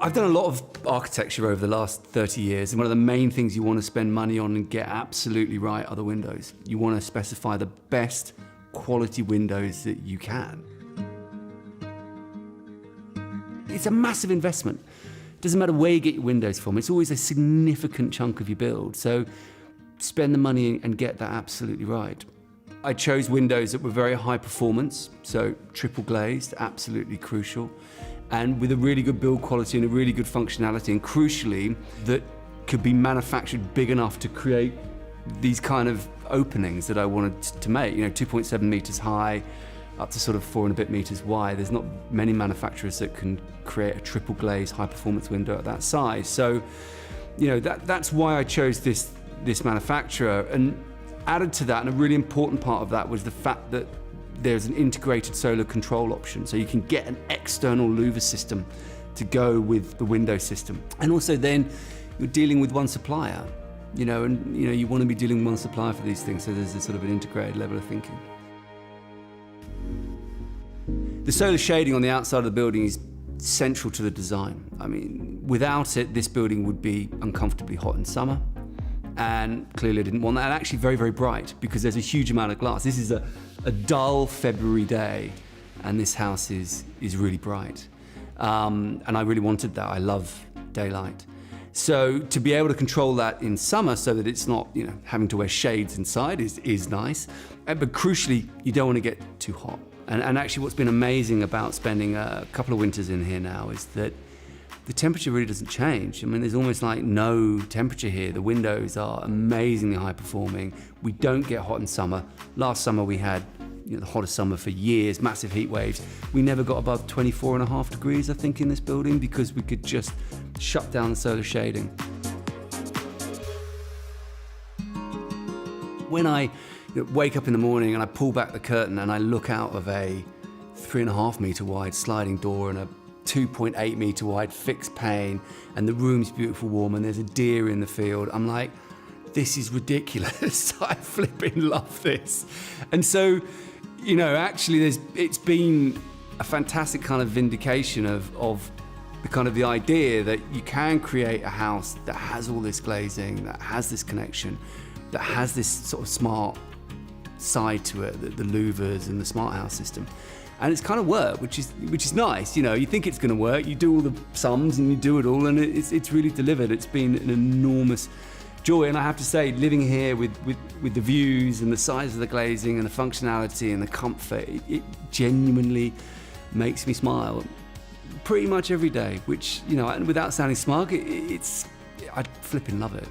I've done a lot of architecture over the last 30 years, and one of the main things you want to spend money on and get absolutely right are the windows. You want to specify the best quality windows that you can. It's a massive investment. It doesn't matter where you get your windows from, it's always a significant chunk of your build. So spend the money and get that absolutely right. I chose windows that were very high performance, so triple glazed, absolutely crucial, and with a really good build quality and a really good functionality, and crucially, that could be manufactured big enough to create these kind of openings that I wanted to make, 2.7 meters high, up to sort of 4 and a bit meters wide. There's not many manufacturers that can create a triple glazed high performance window at that size. So, that's why I chose this manufacturer. And added to that, and a really important part of that, was the fact that there's an integrated solar control option. So you can get an external louver system to go with the window system. And also then you're dealing with one supplier, you want to be dealing with one supplier for these things. So there's a sort of an integrated level of thinking. The solar shading on the outside of the building is central to the design. I mean, without it, this building would be uncomfortably hot in summer. And clearly I didn't want that. And actually very, very bright, because there's a huge amount of glass. This is a dull February day, and this house is really bright. And I really wanted that. I love daylight. So to be able to control that in summer so that it's not, having to wear shades inside is nice. But crucially, you don't want to get too hot. And actually what's been amazing about spending a couple of winters in here now is that the temperature really doesn't change. I mean, there's almost like no temperature here. The windows are amazingly high performing. We don't get hot in summer. Last summer we had the hottest summer for years, massive heat waves. We never got above 24.5 degrees, I think, in this building, because we could just shut down the solar shading. When I wake up in the morning and I pull back the curtain and I look out of a 3.5 meter wide sliding door and a 2.8 meter wide fixed pane, and the room's beautiful warm, and there's a deer in the field, I'm like, this is ridiculous. I flipping love this. And so, actually it's been a fantastic kind of vindication of the kind of the idea that you can create a house that has all this glazing, that has this connection, that has this sort of smart side to it, the louvers and the smart house system. And it's kind of worked, which is nice. You think it's going to work, you do all the sums and you do it all, and it's really delivered. It's been an enormous joy, and I have to say, living here with the views and the size of the glazing and the functionality and the comfort, it genuinely makes me smile pretty much every day. Which, and without sounding smug, I flipping love it.